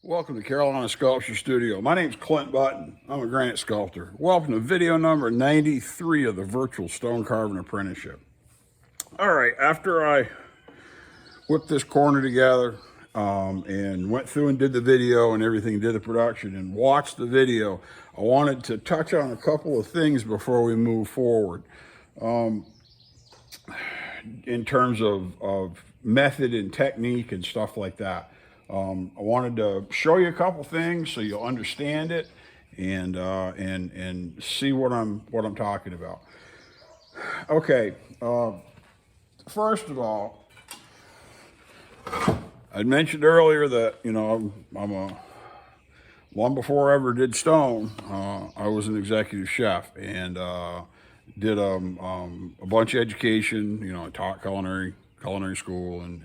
Welcome to Carolina Sculpture Studio. My name's Clint Button. I'm a granite sculptor. Welcome to video number 93 of the Virtual Stone Carving Apprenticeship. All right, after I whipped this corner together and went through and did the video and everything, did the production and watched the video, I wanted to touch on a couple of things before we move forward in terms of method and technique and stuff like that. I wanted to show you a couple things so you'll understand it and see what I'm talking about. Okay, first of all, I mentioned earlier that long before I ever did stone, I was an executive chef and did a bunch of education. I taught culinary school and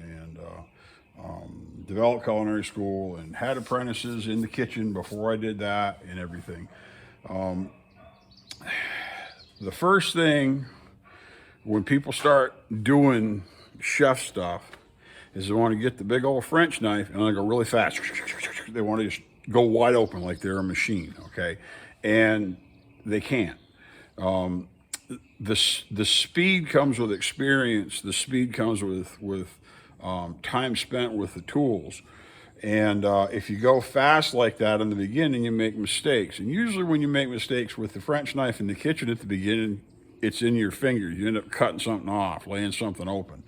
developed culinary school and had apprentices in the kitchen before I did that and everything. The first thing when people start doing chef stuff is they want to get the big old French knife and they go really fast. They want to just go wide open like they're a machine, okay? And they can't. The speed comes with experience. The speed comes with time spent with the tools. And if you go fast like that in the beginning, you make mistakes. And usually when you make mistakes with the French knife in the kitchen at the beginning, it's in your fingers. You end up cutting something off, laying something open.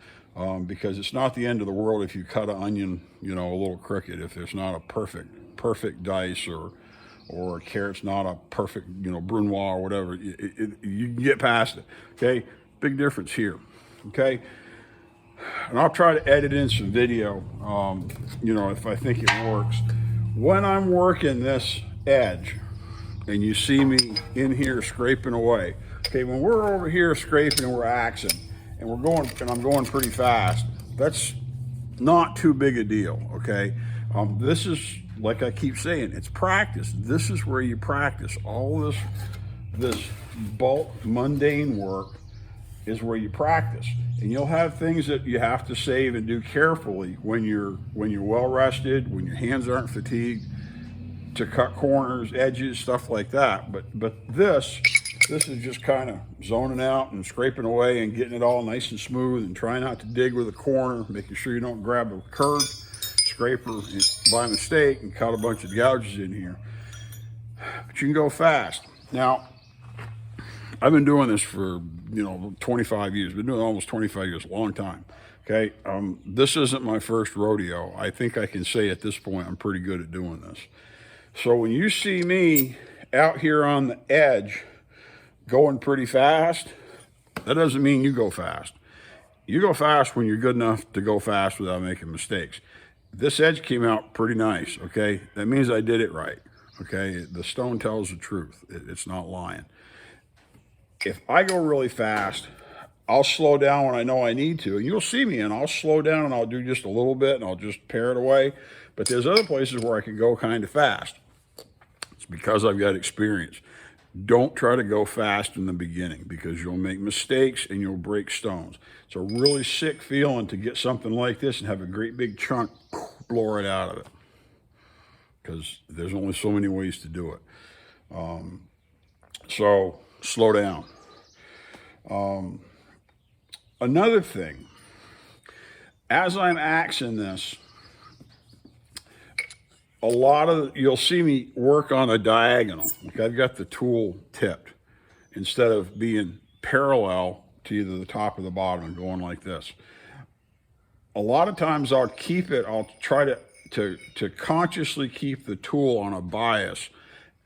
Because it's not the end of the world if you cut an onion, a little crooked, if there's not a perfect dice or a carrot's not a perfect, brunoise or whatever, you can get past it, okay? Big difference here, okay? And I'll try to edit in some video, if I think it works. When I'm working this edge, and you see me in here scraping away, okay, when we're over here scraping and we're axing, and I'm going pretty fast, that's not too big a deal, okay? This is, like I keep saying, it's practice. This is where you practice. All this bulk, mundane work is where you practice. And you'll have things that you have to save and do carefully when you're well rested, when your hands aren't fatigued, to cut corners, edges, stuff like that. But this is just kind of zoning out and scraping away and getting it all nice and smooth and trying not to dig with a corner, making sure you don't grab a curved scraper by mistake and cut a bunch of gouges in here. But you can go fast. Now, I've been doing this for 25 years. Been doing almost 25 years, a long time. Okay, this isn't my first rodeo. I think I can say at this point I'm pretty good at doing this. So when you see me out here on the edge going pretty fast, that doesn't mean you go fast. You go fast when you're good enough to go fast without making mistakes. This edge came out pretty nice, okay? That means I did it right, okay? The stone tells the truth. It's not lying. If I go really fast, I'll slow down when I know I need to. And you'll see me, and I'll slow down, and I'll do just a little bit, and I'll just pare it away. But there's other places where I can go kind of fast. It's because I've got experience. Don't try to go fast in the beginning because you'll make mistakes and you'll break stones. It's a really sick feeling to get something like this and have a great big chunk blow right out of it because there's only so many ways to do it. So slow down. Another thing, as I'm axing this, you'll see me work on a diagonal. Like I've got the tool tipped instead of being parallel to either the top or the bottom and going like this. A lot of times I'll try to consciously keep the tool on a bias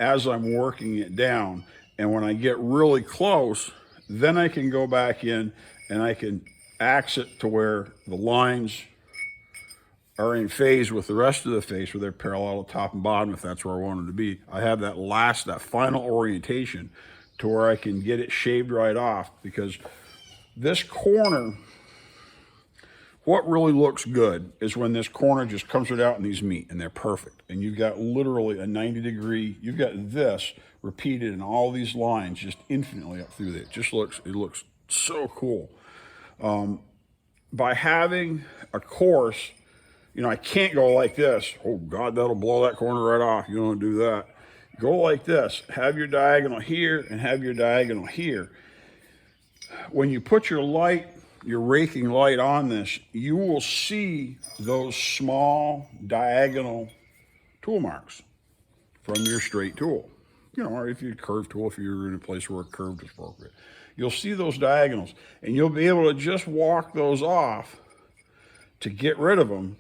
as I'm working it down. And when I get really close, then I can go back in and I can axe it to where the lines are in phase with the rest of the face, where they're parallel to top and bottom, if that's where I want them to be. I have that final orientation to where I can get it shaved right off, because this corner, what really looks good is when this corner just comes right out and these meet and they're perfect. And you've got literally a 90-degree, you've got this repeated in all these lines just infinitely up through there. It looks so cool. By having a course You know, I can't go like this. Oh God, that'll blow that corner right off. You don't do that. Go like this. Have your diagonal here and have your diagonal here. When you put your light, your raking light on this, you will see those small diagonal tool marks from your straight tool. You know, or if you curve tool, if you're in a place where a curve is appropriate. You'll see those diagonals, and you'll be able to just walk those off to get rid of them.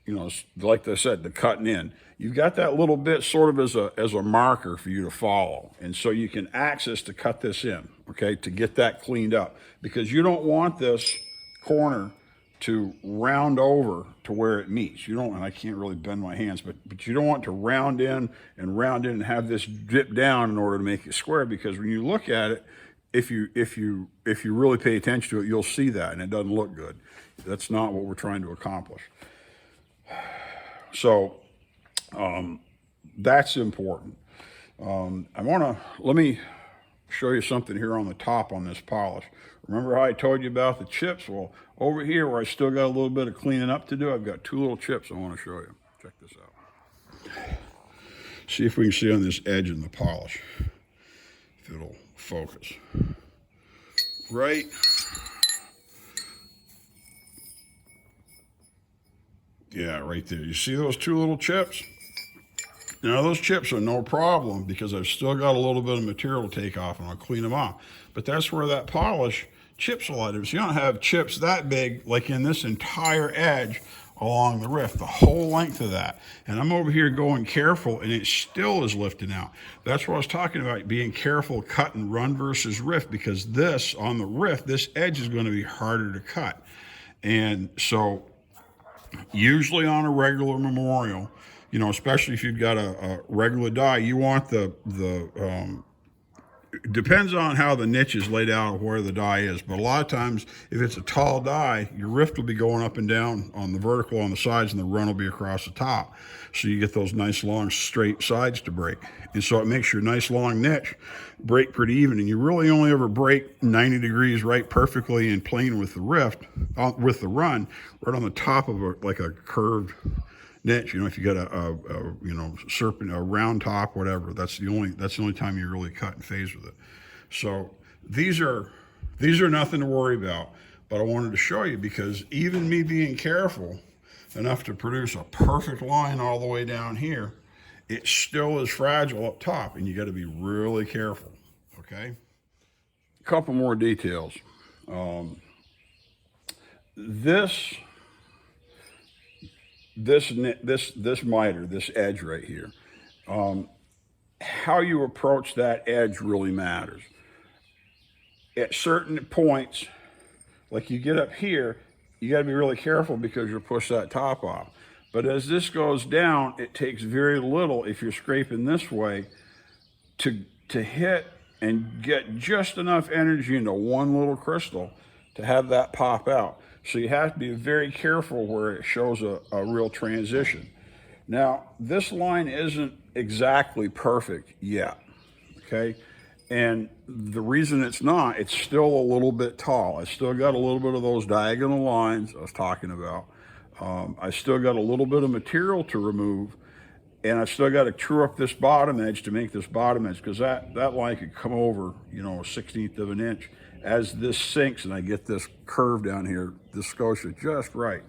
You know, like I said, the cutting in. You've got that little bit sort of as a marker for you to follow. And so you can access to cut this in, okay, to get that cleaned up. Because you don't want this corner to round over to where it meets. You don't, and I can't really bend my hands, but you don't want to round in and have this dip down in order to make it square, because when you look at it, if you really pay attention to it, you'll see that, and it doesn't look good. That's not what we're trying to accomplish. So that's important. Let me show you something here on the top on this polish. Remember how I told you about the chips? Well, over here where I still got a little bit of cleaning up to do, I've got 2 little chips I want to show you. Check this out. See if we can see on this edge in the polish, if it'll focus. Right. Yeah, right there. You see those 2 little chips? Now those chips are no problem because I've still got a little bit of material to take off and I'll clean them off. But that's where that polish chips a lot of it. So you don't have chips that big like in this entire edge along the rift, the whole length of that. And I'm over here going careful and it still is lifting out. That's what I was talking about, being careful cutting run versus rift, because this, on the rift, this edge is going to be harder to cut. And so usually on a regular memorial, you know, especially if you've got a regular die, you want depends on how the niche is laid out or where the die is. But a lot of times, if it's a tall die, your rift will be going up and down on the vertical on the sides, and the run will be across the top. So you get those nice long straight sides to break. And so it makes your nice long niche break pretty even. And you really only ever break 90 degrees right perfectly and plane with the rift, with the run, right on the top of like a curved niche. You know, if you got a you know, serpent, a round top, whatever, that's the only time you really cut and phase with it. So these are nothing to worry about, but I wanted to show you because even me being careful enough to produce a perfect line all the way down here, it still is fragile up top, and you got to be really careful. Okay. A couple more details. This miter, this edge right here, how you approach that edge really matters. At certain points, like you get up here, you got to be really careful because you'll push that top off. But as this goes down, it takes very little, if you're scraping this way, to hit and get just enough energy into one little crystal to have that pop out. So you have to be very careful where it shows a real transition. Now, this line isn't exactly perfect yet, okay? And the reason it's not, it's still a little bit tall. I still got a little bit of those diagonal lines I was talking about. I still got a little bit of material to remove, and I still got to true up this bottom edge to make this bottom edge, because that line could come over, you know, 1/16 of an inch. As this sinks and I get this curve down here, this scotia just right,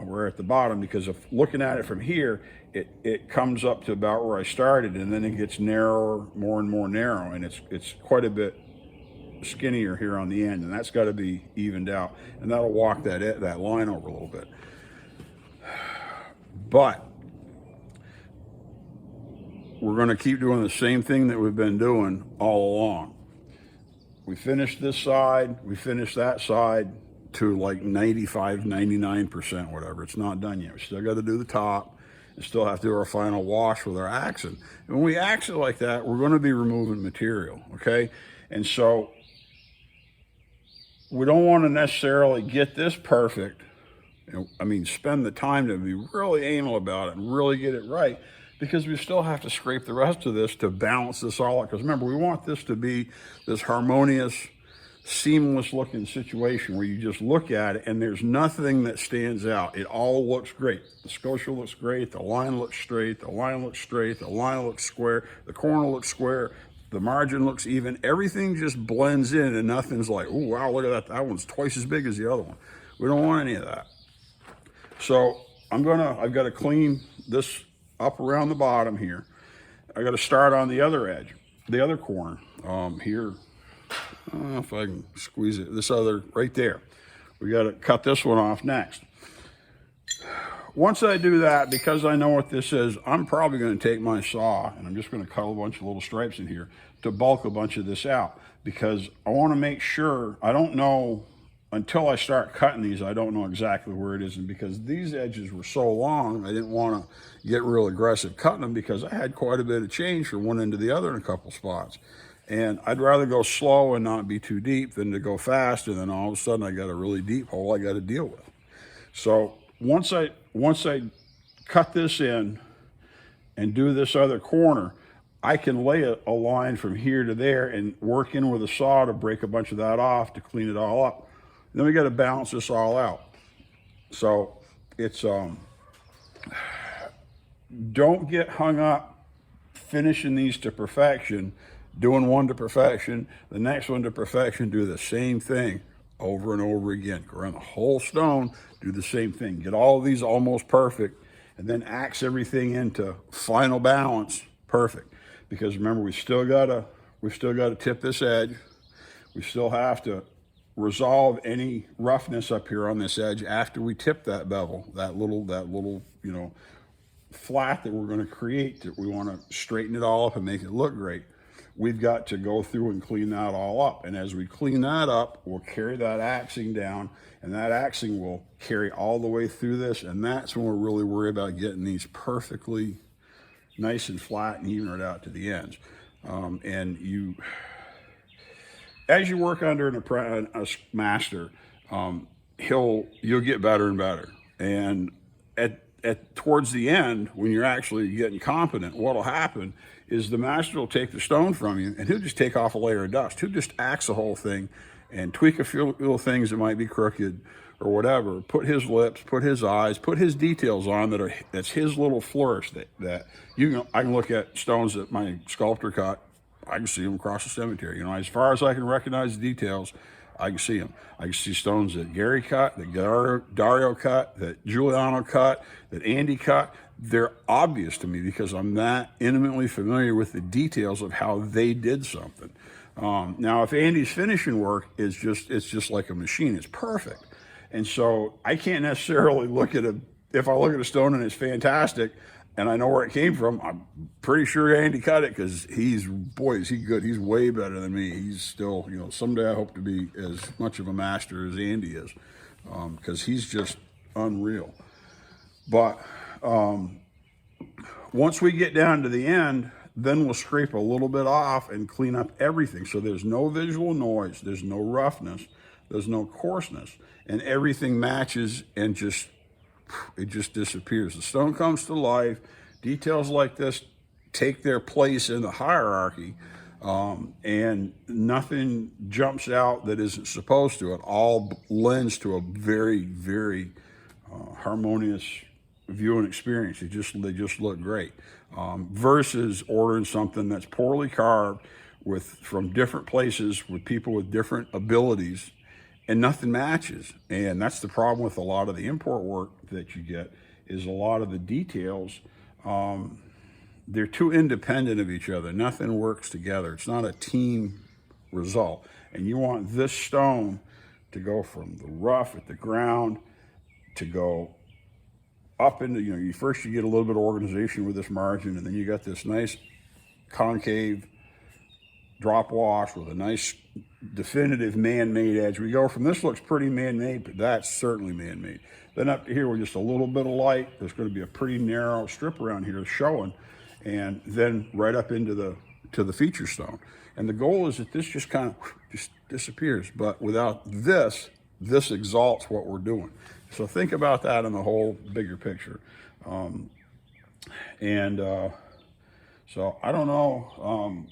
we're at the bottom, because if looking at it from here, it comes up to about where I started, and then it gets narrower, more and more narrow, and it's quite a bit skinnier here on the end, and that's got to be evened out, and that'll walk that line over a little bit. But we're going to keep doing the same thing that we've been doing all along. We finished this side, we finished that side to like 95, 99%, whatever. It's not done yet. We still got to do the top and still have to do our final wash with our accent. And when we accent like that, we're going to be removing material, okay? And so we don't want to necessarily get this perfect. I mean, spend the time to be really anal about it and really get it right, because we still have to scrape the rest of this to balance this all out. Because remember, we want this to be this harmonious seamless looking situation where you just look at it and there's nothing that stands out. It all looks great. The scotia looks great, the line looks straight, the line looks straight, the line looks square, the corner looks square, the margin looks even. Everything just blends in and nothing's like, oh wow, look at that, that one's twice as big as the other one. We don't want any of that. So I've got to clean this up around the bottom here. I got to start on the other edge, the other corner here. I don't know if I can squeeze it, this other right there. We got to cut this one off next. Once I do that, because I know what this is, I'm probably going to take my saw and I'm just going to cut a bunch of little stripes in here to bulk a bunch of this out, because I want to make sure, I don't know, until I start cutting these, I don't know exactly where it is. And because these edges were so long, I didn't want to get real aggressive cutting them, because I had quite a bit of change from one end to the other in a couple spots. And I'd rather go slow and not be too deep than to go fast and then all of a sudden I got a really deep hole I got to deal with. So once I cut this in and do this other corner, I can lay a line from here to there and work in with a saw to break a bunch of that off to clean it all up. And then we got to balance this all out. So it's don't get hung up finishing these to perfection, doing one to perfection, the next one to perfection, do the same thing over and over again. Go around the whole stone, do the same thing. Get all of these almost perfect, and then axe everything into final balance perfect. Because remember, we still gotta tip this edge. We still have to resolve any roughness up here on this edge after we tip that bevel, that little flat that we're going to create, that we want to straighten it all up and make it look great. We've got to go through and clean that all up. And as we clean that up, we'll carry that axing down, and that axing will carry all the way through this. And that's when we're really worried about getting these perfectly nice and flat and even right out to the ends. As you work under a master, you'll get better and better. And towards the end, when you're actually getting competent, what'll happen is the master will take the stone from you and he'll just take off a layer of dust. He'll just axe the whole thing and tweak a few little things that might be crooked or whatever, put his lips, put his eyes, put his details on that's his little flourish that I can look at stones that my sculptor cut. I can see them across the cemetery. As far as I can recognize the details, I can see them. I can see stones that Gary cut, that Dario cut, that Giuliano cut, that Andy cut. They're obvious to me because I'm that intimately familiar with the details of how they did something. Now, if Andy's finishing work it's just like a machine. It's perfect. And so I can't necessarily if I look at a stone and it's fantastic and I know where it came from, I'm pretty sure Andy cut it, because is he good. He's way better than me. He's still, someday I hope to be as much of a master as Andy is, because he's just unreal. But once we get down to the end, then we'll scrape a little bit off and clean up everything. So there's no visual noise, there's no roughness, there's no coarseness, and everything matches and it just disappears. The stone comes to life. Details like this take their place in the hierarchy, and nothing jumps out that isn't supposed to. It all lends to a very, very harmonious view and experience. They just look great. Versus ordering something that's poorly carved from different places with people with different abilities, and nothing matches. And that's the problem with a lot of the import work that you get, is a lot of the details, they're too independent of each other. Nothing works together. It's not a team result. And you want this stone to go from the rough at the ground to go up into, you get a little bit of organization with this margin, and then you got this nice concave drop wash with a nice definitive man-made edge. We go from, this looks pretty man-made, but that's certainly man-made. Then up to here with just a little bit of light, there's going to be a pretty narrow strip around here showing, and then right up into the feature stone. And the goal is that this just kind of just disappears. But without this exalts what we're doing. So think about that in the whole bigger picture. So I don't know.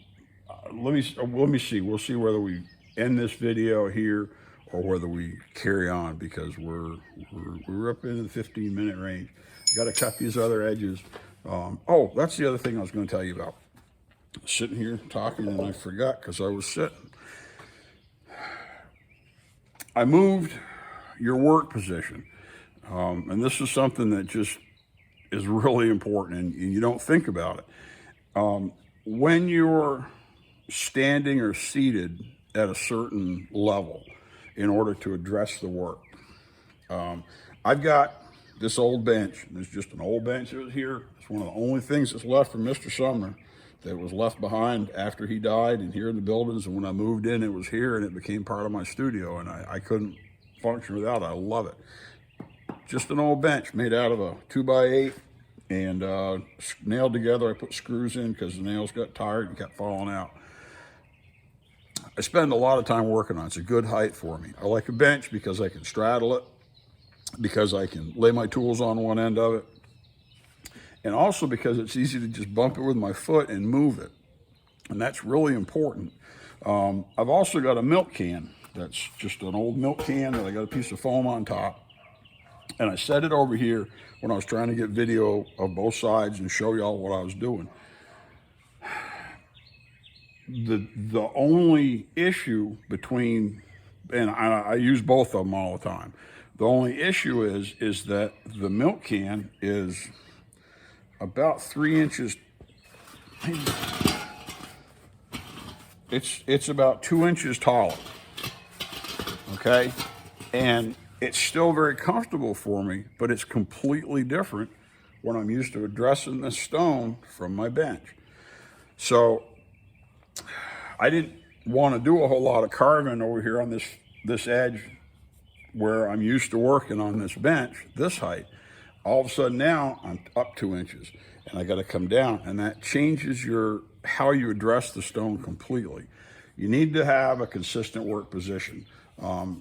Let me see. We'll see whether we end this video here or whether we carry on, because we're up in the 15-minute range. I got to cut these other edges. Oh, that's the other thing I was going to tell you about. Sitting here talking and I forgot because I was sitting. I moved your work position. And this is something that just is really important, and you don't think about it. When you're standing or seated at a certain level in order to address the work, I've got this old bench. There's just an old bench that was here. It's one of the only things that's left from Mr. Sumner that was left behind after he died and here in the buildings. And when I moved in, it was here and it became part of my studio, and I couldn't function without it. I love it. Just an old bench made out of a 2x8 and nailed together. I put screws in because the nails got tired and kept falling out. I spend a lot of time working on it. It's a good height for me. I like a bench because I can straddle it, because I can lay my tools on one end of it, and also because it's easy to just bump it with my foot and move it. And that's really important. I've also got a milk can. That's just an old milk can that I got a piece of foam on top. And I set it over here when I was trying to get video of both sides and show y'all what I was doing. The only issue between, and I use both of them all the time. The only issue is that the milk can is about 3 inches. It's about 2 inches taller. Okay, and it's still very comfortable for me, but it's completely different when I'm used to addressing this stone from my bench. So I didn't want to do a whole lot of carving over here on this edge where I'm used to working on this bench, this height. All of a sudden now I'm up 2 inches and I got to come down, and that changes how you address the stone completely. You need to have a consistent work position.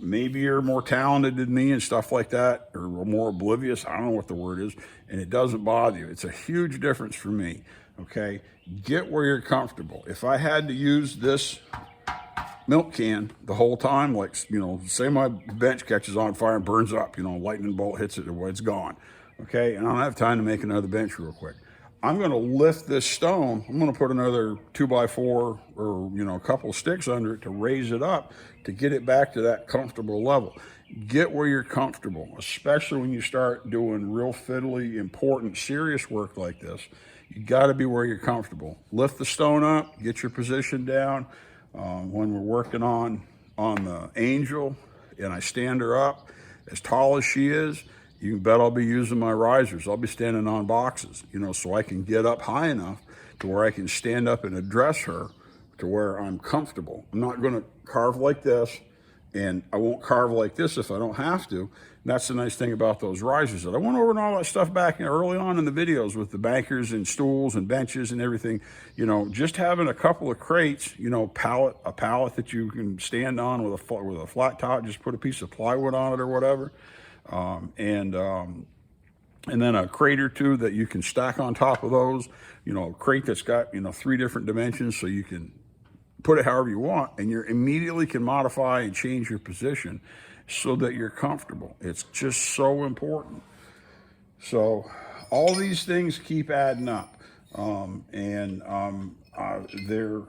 Maybe you're more talented than me and stuff like that, or more oblivious. I don't know what the word is, and it doesn't bother you. It's a huge difference for me. Okay, get where you're comfortable. If I had to use this milk can the whole time, like, say my bench catches on fire and burns up, lightning bolt hits it, it's gone. Okay, and I don't have time to make another bench real quick. I'm going to lift this stone. I'm going to put another 2x4 or a couple of sticks under it to raise it up to get it back to that comfortable level. Get where you're comfortable, especially when you start doing real fiddly, important, serious work like this. You got to be where you're comfortable. Lift the stone up, get your position down. When we're working on the angel and I stand her up as tall as she is, you can bet I'll be using my risers. I'll be standing on boxes, so I can get up high enough to where I can stand up and address her to where I'm comfortable. I'm not going to carve like this, and I won't carve like this if I don't have to. And that's the nice thing about those risers. That I went over and all that stuff back early on in the videos with the bankers and stools and benches and everything. Just having a couple of crates, a pallet that you can stand on with a flat top, just put a piece of plywood on it or whatever. And then a crate or two that you can stack on top of those, a crate that's got, 3 different dimensions, so you can put it however you want, and you immediately can modify and change your position so that you're comfortable. It's just so important. So all these things keep adding up. They're,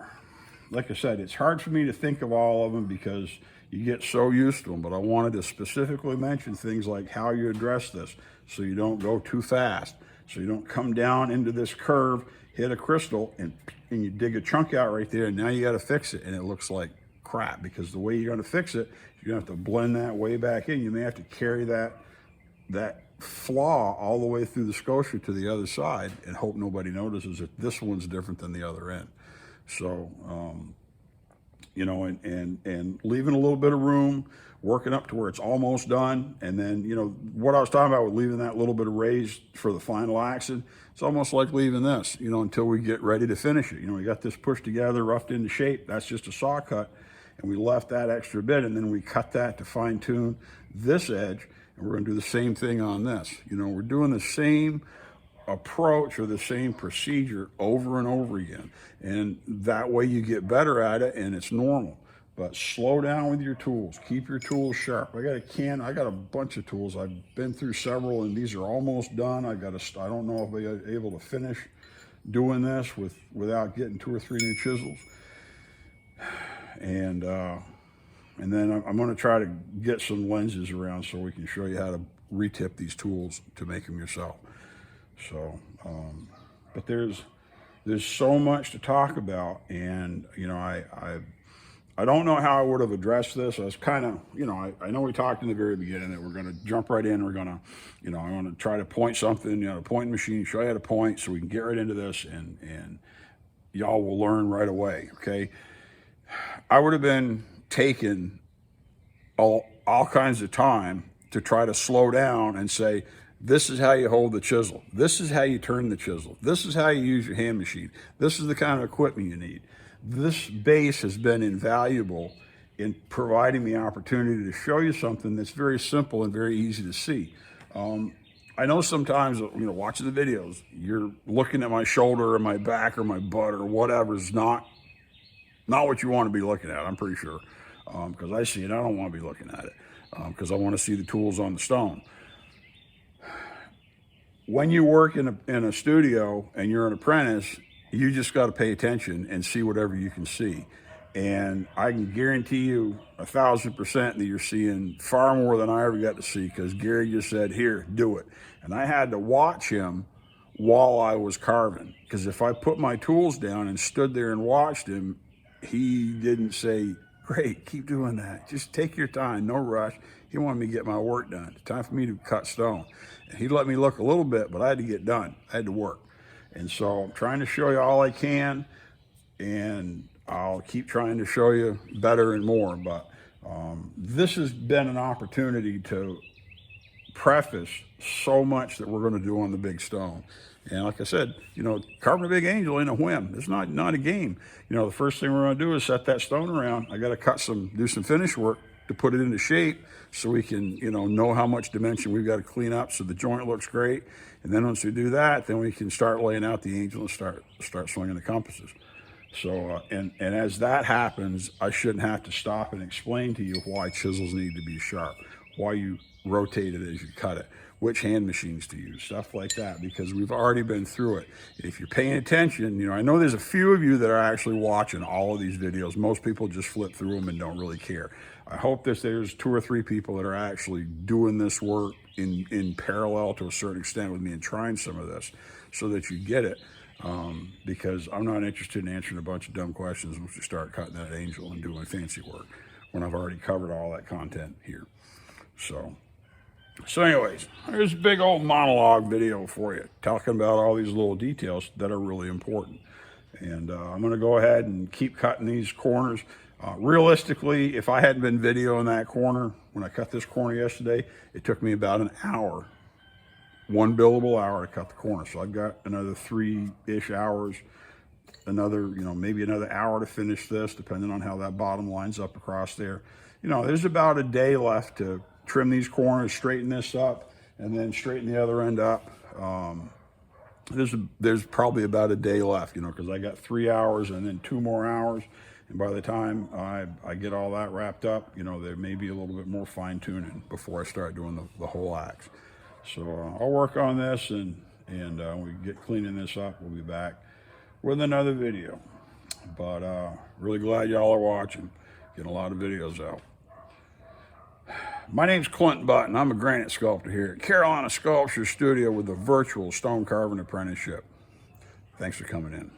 like I said, it's hard for me to think of all of them because you get so used to them, but I wanted to specifically mention things like how you address this so you don't go too fast, so you don't come down into this curve, hit a crystal, and you dig a chunk out right there, and now you got to fix it, and it looks like crap, because the way you're going to fix it, you're going to have to blend that way back in. You may have to carry that flaw all the way through the scotia to the other side and hope nobody notices that this one's different than the other end. So, and leaving a little bit of room, working up to where it's almost done. And then, what I was talking about with leaving that little bit of raised for the final accent, it's almost like leaving this, until we get ready to finish it. We got this pushed together, roughed into shape. That's just a saw cut. And we left that extra bit, and then we cut that to fine tune this edge. And we're going to do the same thing on this. We're doing the same approach or the same procedure over and over again. And that way you get better at it, and it's normal. but slow down with your tools. Keep your tools sharp. I got a bunch of tools. I've been through several, and these are almost done. I don't know if I'll be able to finish doing this without getting 2 or 3 new chisels. And then I'm going to try to get some lenses around so we can show you how to retip these tools to make them yourself. So, but there's so much to talk about, and you know, I don't know how I would have addressed this. I was kind of, you know, I know we talked in the very beginning that we're going to jump right in. We're going to, you know, I want to try to point something, you know, the pointing machine, show you how to point so we can get right into this, and y'all will learn right away, okay? I would have been taking all kinds of time to try to slow down and say, this is how you hold the chisel. This is how you turn the chisel. This is how you use your hand machine. This is the kind of equipment you need. This base has been invaluable in providing the opportunity to show you something that's very simple and very easy to see. I know sometimes, you know, watching the videos, you're looking at my shoulder or my back or my butt or whatever is not what you want to be looking at, I'm pretty sure. Because I see it, I don't want to be looking at it. Because I want to see the tools on the stone. When you work in a studio and you're an apprentice, you just got to pay attention and see whatever you can see. And I can guarantee you 1,000% that you're seeing far more than I ever got to see, because Gary just said, here, do it. And I had to watch him while I was carving, because if I put my tools down and stood there and watched him, he didn't say, great, keep doing that. Just take your time, no rush. He wanted me to get my work done. It's time for me to cut stone. And he let me look a little bit, but I had to get done. I had to work. And so I'm trying to show you all I can, and I'll keep trying to show you better and more. But this has been an opportunity to preface so much that we're going to do on the big stone. And like I said, you know, carving a big angel ain't a whim. It's not a game. You know, the first thing we're going to do is set that stone around. I got to do some finish work to put it into shape so we can, you know how much dimension we've got to clean up so the joint looks great. And then once we do that, then we can start laying out the angel and start swinging the compasses. So, and as that happens, I shouldn't have to stop and explain to you why chisels need to be sharp, why you rotate it as you cut it, which hand machines to use, stuff like that, because we've already been through it. If you're paying attention, you know, I know there's a few of you that are actually watching all of these videos. Most people just flip through them and don't really care. I hope that there's 2 or 3 people that are actually doing this work in parallel to a certain extent with me and trying some of this so that you get it. Because I'm not interested in answering a bunch of dumb questions once you start cutting that angel and doing fancy work when I've already covered all that content here. So anyways, there's a big old monologue video for you, talking about all these little details that are really important. And I'm going to go ahead and keep cutting these corners. Realistically, if I hadn't been videoing that corner, when I cut this corner yesterday, it took me about an hour, 1 billable hour to cut the corner. So I've got another 3-ish hours, maybe another hour to finish this, depending on how that bottom lines up across there. You know, there's about a day left to trim these corners, straighten this up, and then straighten the other end up. There's probably about a day left, you know, because I got 3 hours and then 2 more hours. And by the time I get all that wrapped up, you know, there may be a little bit more fine tuning before I start doing the whole axe. So I'll work on this, and when we get cleaning this up, we'll be back with another video. But really glad y'all are watching. Getting a lot of videos out. My name's Clint Button. I'm a granite sculptor here at Carolina Sculpture Studio with the Virtual Stone Carving Apprenticeship. Thanks for coming in.